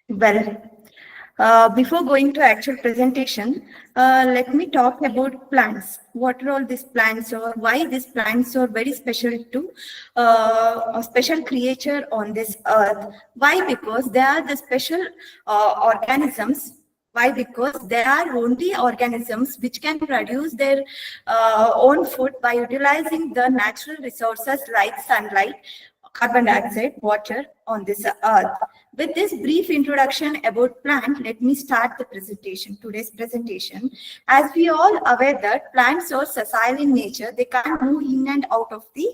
Well, before going to actual presentation, let me talk about plants. What are all these plants, or why these plants are very special to a special creature on this earth? Why? Because they are the special organisms. Why? Because there are only organisms which can produce their own food by utilizing the natural resources like sunlight, carbon dioxide, water on this earth. With this brief introduction about plant, let me start the presentation, today's presentation. As we all aware that plants are sessile in nature, they can't move in and out of the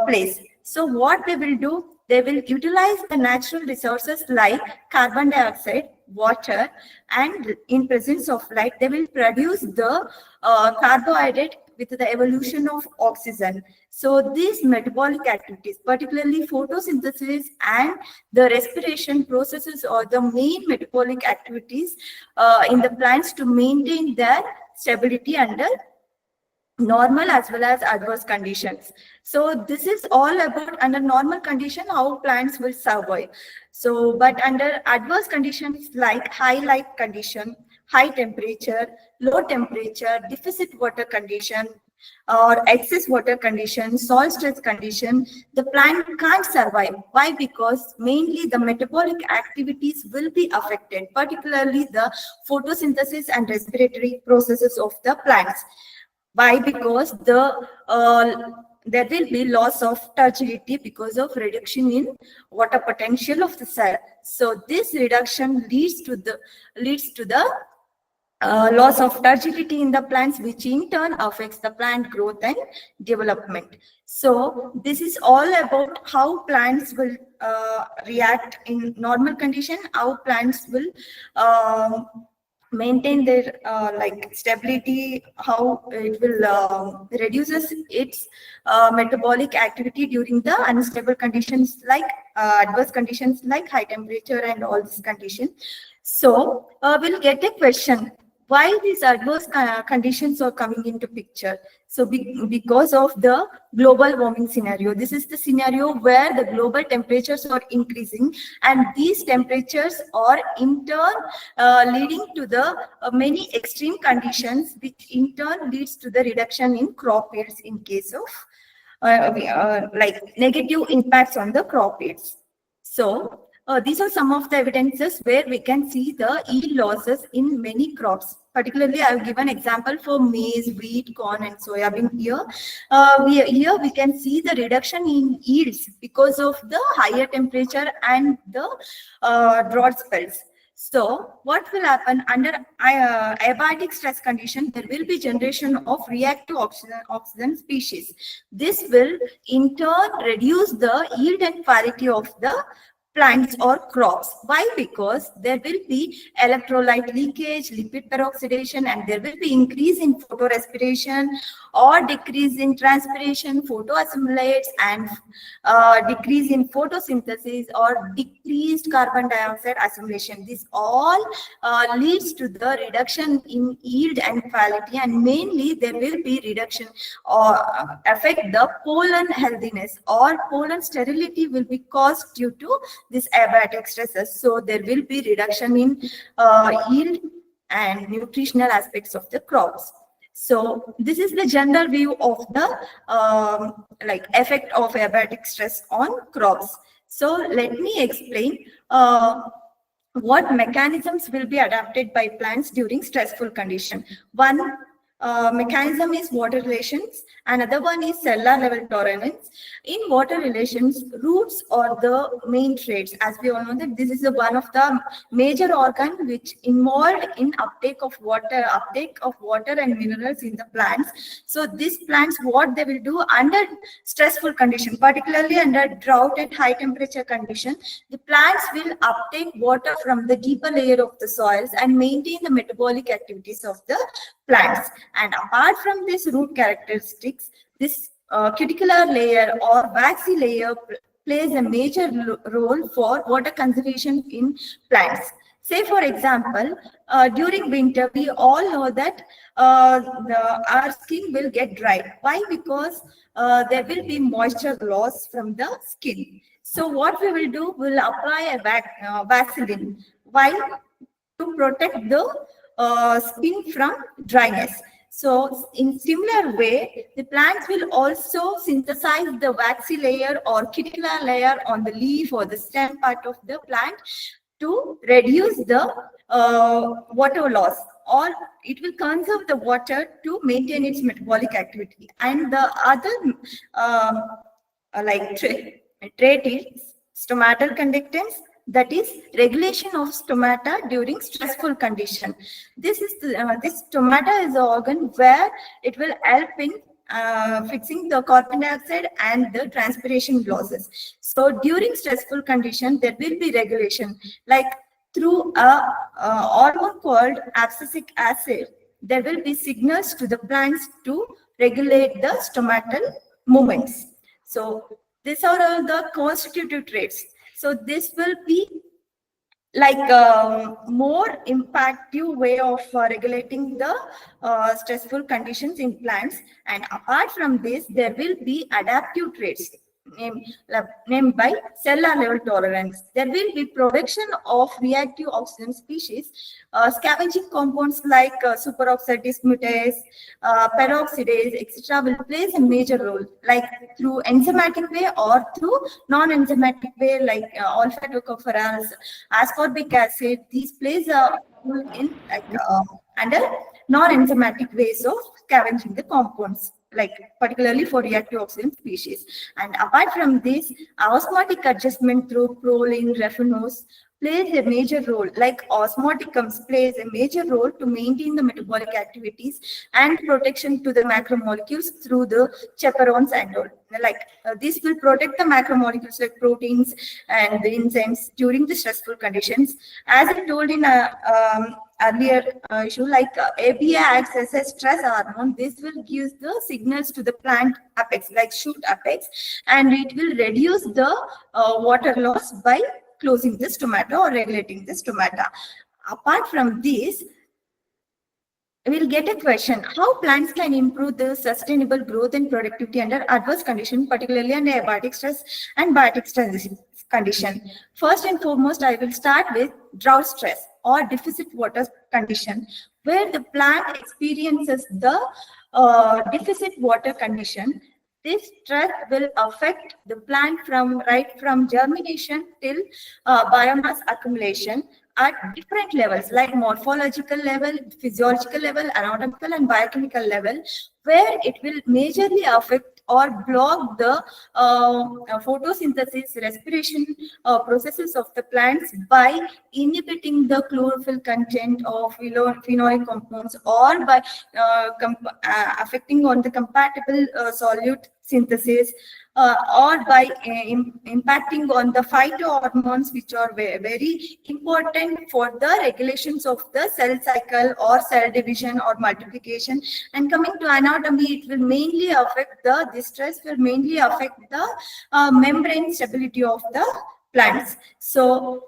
place. So what they will do, they will utilize the natural resources like carbon dioxide, water, and in presence of light, they will produce the carbohydrate with the evolution of oxygen. So these metabolic activities, particularly photosynthesis and the respiration processes, are the main metabolic activities in the plants to maintain their stability under normal as well as adverse conditions. So this is all about under normal condition how plants will survive. So but under adverse conditions like high light condition, high temperature, low temperature, deficit water condition, or excess water condition, soil stress condition, the plant can't survive. Why? Because mainly the metabolic activities will be affected, particularly the photosynthesis and respiratory processes of the plants. Why? Because there will be loss of turgidity because of reduction in water potential of the cell. So this reduction leads to the loss of turgidity in the plants, which in turn affects the plant growth and development. So this is all about how plants will react in normal condition, how plants will maintain their like stability, how it will reduces its metabolic activity during the unstable conditions like adverse conditions like high temperature and all these conditions. So we'll get a question, why these adverse conditions are coming into picture. So because of the global warming scenario, this is the scenario where the global temperatures are increasing, and these temperatures are in turn leading to the many extreme conditions, which in turn leads to the reduction in crop yields in case of like negative impacts on the crop yields. So these are some of the evidences where we can see the yield losses in many crops. Particularly, I have given example for maize, wheat, corn, and soybean here. Here we can see the reduction in yields because of the higher temperature and the drought spells. So what will happen under abiotic stress condition? There will be generation of reactive oxygen species. This will in turn reduce the yield and quality of the plants or crops. Why? Because there will be electrolyte leakage, lipid peroxidation, and there will be increase in photorespiration or decrease in transpiration, photoassimilates, and decrease in photosynthesis or decreased carbon dioxide assimilation. This all leads to the reduction in yield and quality, and mainly there will be reduction or affect the pollen healthiness, or pollen sterility will be caused due to this abiotic stresses. So there will be reduction in yield and nutritional aspects of the crops. So this is the general view of the like effect of abiotic stress on crops. So let me explain what mechanisms will be adapted by plants during stressful condition. One mechanism is water relations, another one is cellular level tolerance. In water relations, roots are the main traits. As we all know that this is one of the major organ which involved in uptake of water and minerals in the plants. So these plants, what they will do under stressful condition, particularly under drought and high temperature condition, the plants will uptake water from the deeper layer of the soils and maintain the metabolic activities of the plants. And apart from these root characteristics, this cuticular layer or waxy layer plays a major role for water conservation in plants. Say for example, during winter, we all know that our skin will get dry. Why? Because there will be moisture loss from the skin. So what we will do, we'll apply a Vaseline. Why? To protect the skin from dryness. So in similar way, the plants will also synthesize the waxy layer or cuticular layer on the leaf or the stem part of the plant to reduce the water loss, or it will conserve the water to maintain its metabolic activity. And the other trait is stomatal conductance, that is regulation of stomata during stressful condition. This stomata is the organ where it will help in fixing the carbon dioxide and the transpiration losses. So during stressful condition, there will be regulation, like through a hormone called abscisic acid. There will be signals to the plants to regulate the stomatal movements. So these are all the constitutive traits. So this will be like a more impactful way of regulating the stressful conditions in plants. And apart from this, there will be adaptive traits named by cellular level tolerance. There will be production of reactive oxygen species, scavenging compounds like superoxide dismutase, peroxidase, etc. will play a major role, like through enzymatic way or through non-enzymatic way, like alpha-tocopherols, ascorbic acid. These plays a role in under non-enzymatic ways of scavenging the compounds, like particularly for reactive oxygen species. And apart from this, osmotic adjustment through proline, refinose plays a major role, like osmoticums plays a major role to maintain the metabolic activities and protection to the macromolecules through the chaperones and all. Like this will protect the macromolecules like proteins and the enzymes during the stressful conditions. As I told in earlier issue, like ABA acts as a stress hormone. This will give the signals to the plant apex, like shoot apex, and it will reduce the water loss by closing the stomata or regulating the stomata. Apart from this, we'll get a question: how plants can improve the sustainable growth and productivity under adverse conditions, particularly under abiotic stress and biotic stress condition. First and foremost, I will start with drought stress or deficit water condition, where the plant experiences the deficit water condition. This stress will affect the plant right from germination till biomass accumulation at different levels, like morphological level, physiological level, anatomical and biochemical level, where it will majorly affect or block the photosynthesis, respiration processes of the plants by inhibiting the chlorophyll content of phenolic compounds, or by affecting on the compatible solute synthesis, or by impacting on the phytohormones, which are very important for the regulations of the cell cycle or cell division or multiplication. And coming to anatomy, it will mainly affect this stress will mainly affect the membrane stability of the plants. So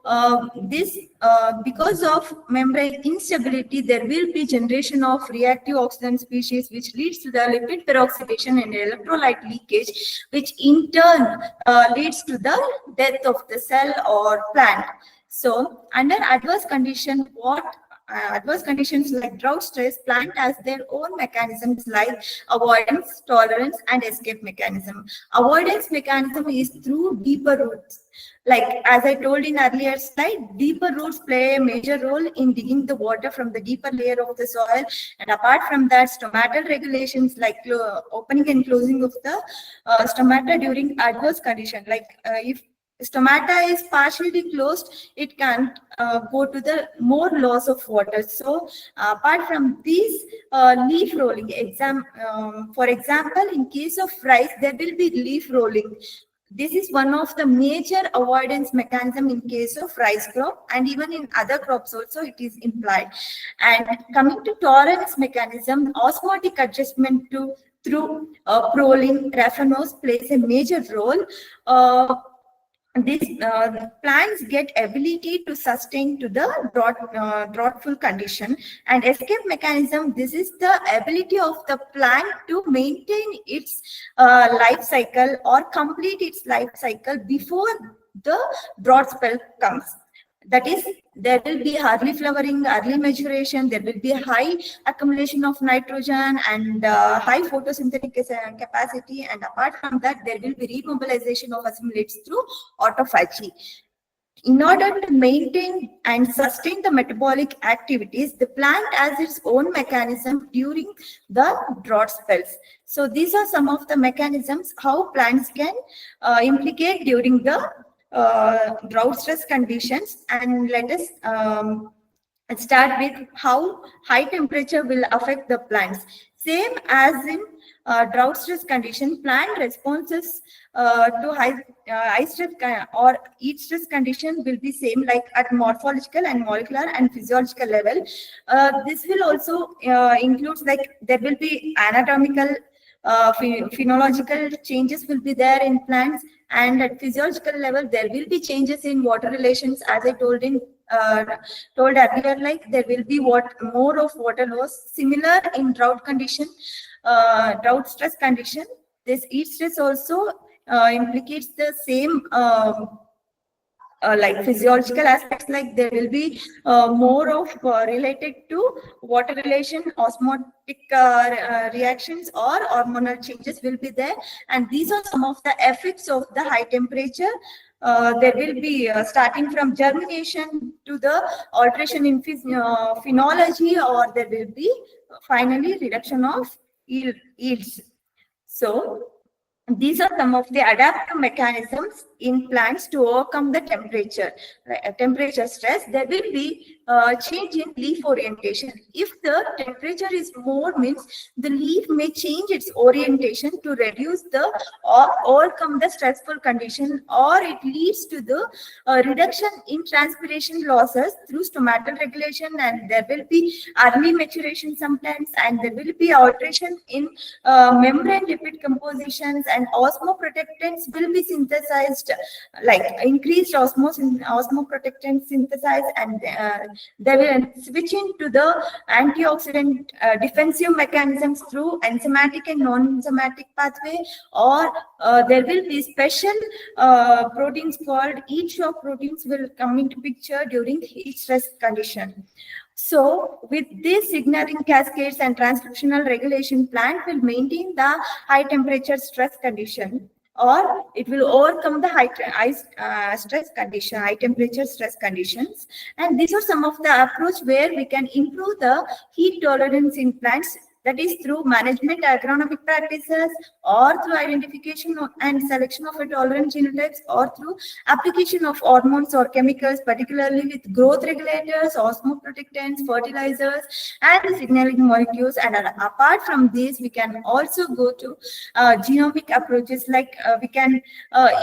because of membrane instability, there will be generation of reactive oxygen species, which leads to the lipid peroxidation and electrolyte leakage, which in turn leads to the death of the cell or plant. So under adverse condition, adverse conditions like drought stress, plant has their own mechanisms like avoidance, tolerance, and escape mechanism. Avoidance mechanism is through deeper roots. Like as I told in earlier slide, deeper roots play a major role in digging the water from the deeper layer of the soil. And apart from that, stomatal regulations like opening and closing of the stomata during adverse condition. Like if stomata is partially closed, it can go to the more loss of water. So apart from these, leaf rolling, for example, in case of rice, there will be leaf rolling. This is one of the major avoidance mechanism in case of rice crop, and even in other crops also it is implied. And coming to tolerance mechanism, osmotic adjustment through proline, refinose plays a major role. these plants get ability to sustain to the drought-full condition and escape mechanism. This is the ability of the plant to maintain its life cycle or complete its life cycle before the drought spell comes. That is, there will be early flowering, early maturation, there will be high accumulation of nitrogen and high photosynthetic capacity, and apart from that, there will be remobilization of assimilates through autophagy. In order to maintain and sustain the metabolic activities, the plant has its own mechanism during the drought spells. So these are some of the mechanisms how plants can implicate during the drought stress conditions. And let us start with how high temperature will affect the plants. Same as in drought stress condition, plant responses to high stress or heat stress condition will be same, like at morphological and molecular and physiological level. This will also includes, like, there will be anatomical, phenological changes will be there in plants, and at physiological level there will be changes in water relations, as I told earlier, like there will be more of water loss, similar in drought condition, drought stress condition. This heat stress also implicates the same like physiological aspects, like there will be more of related to water relation, osmotic reactions or hormonal changes will be there, and these are some of the effects of the high temperature. There will be starting from germination to the alteration in phenology, or there will be finally reduction of yields. So these are some of the adaptive mechanisms in plants to overcome the temperature stress. There will be change in leaf orientation. If the temperature is more, means the leaf may change its orientation to reduce the or overcome the stressful condition, or it leads to the reduction in transpiration losses through stomatal regulation, and there will be early maturation sometimes, and there will be alteration in membrane lipid compositions, and osmoprotectants will be synthesized, like increased osmoprotectant synthesized, and they will switch into the antioxidant defensive mechanisms through enzymatic and non-enzymatic pathway, or there will be special proteins called heat shock proteins will come into picture during heat stress condition. So with these signaling cascades and transcriptional regulation, plant will maintain the high temperature stress condition, or it will overcome the high temperature stress conditions. And these are some of the approach where we can improve the heat tolerance in plants. That is through management agronomic practices, or through identification and selection of a tolerant genotypes, or through application of hormones or chemicals, particularly with growth regulators, osmoprotectants, fertilizers, and the signaling molecules. And apart from this, we can also go to genomic approaches, like we can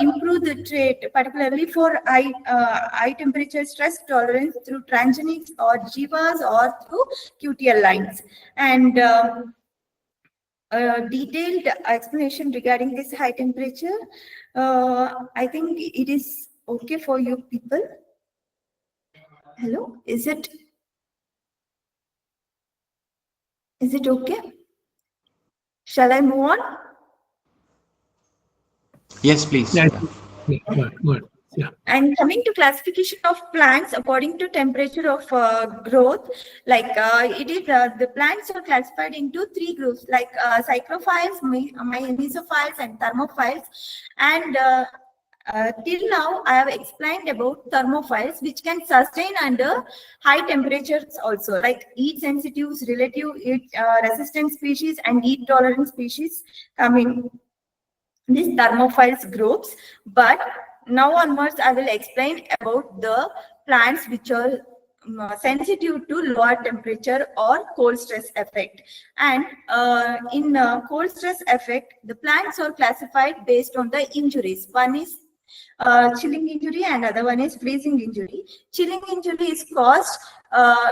improve the trait, particularly for high temperature stress tolerance, through transgenics or jivas, or through QTL lines. And detailed explanation regarding this high temperature, I think it is okay for you people. Hello, is it okay? Shall I move on? Yes, please. Yeah. Good. Yeah. And coming to classification of plants according to temperature of growth, like it is the plants are classified into three groups, like cyclophiles, mesophiles, and thermophiles. And till now, I have explained about thermophiles, which can sustain under high temperatures also, like heat sensitive, relative heat resistant species, and heat tolerant species come in these thermophiles groups. But now onwards, I will explain about the plants which are sensitive to lower temperature or cold stress effect. And in cold stress effect, the plants are classified based on the injuries. One is chilling injury, and other one is freezing injury. Chilling injury is caused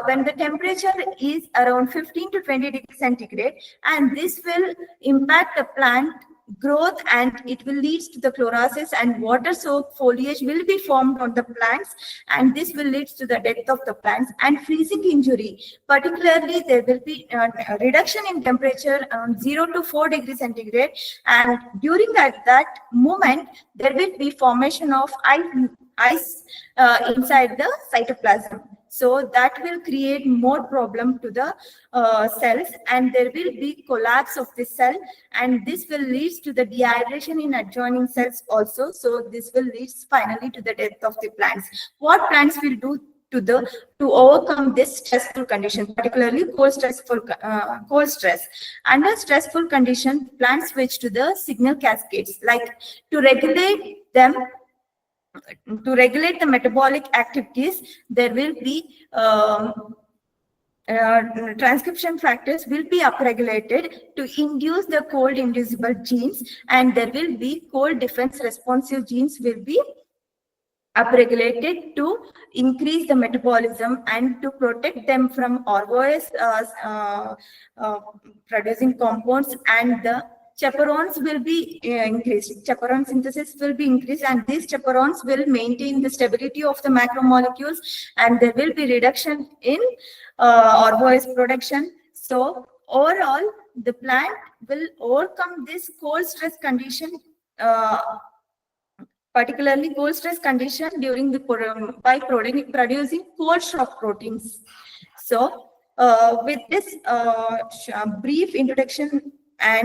when the temperature is around 15 to 20 degrees centigrade, and this will impact the plant growth, and it will lead to the chlorosis, and water soaked foliage will be formed on the plants, and this will lead to the death of the plants. And freezing injury, particularly there will be a reduction in temperature 0 to 4 degrees centigrade, and during that moment there will be formation of ice inside the cytoplasm. So that will create more problem to the cells, and there will be collapse of the cell, and this will lead to the dehydration in adjoining cells also. So this will lead finally to the death of the plants. What plants will do to overcome this stressful condition, particularly cold stress? Under stressful condition, plants switch to the signal cascades, like to regulate them. To regulate the metabolic activities, there will be transcription factors will be upregulated to induce the cold inducible genes, and there will be cold defense responsive genes will be upregulated to increase the metabolism and to protect them from ROS producing compounds, and the chaperones will be increased. Chaperone synthesis will be increased, and these chaperones will maintain the stability of the macromolecules, and there will be reduction in ROS production. So overall, the plant will overcome this cold stress condition, particularly cold stress condition during the by producing cold shock proteins. So with this brief introduction and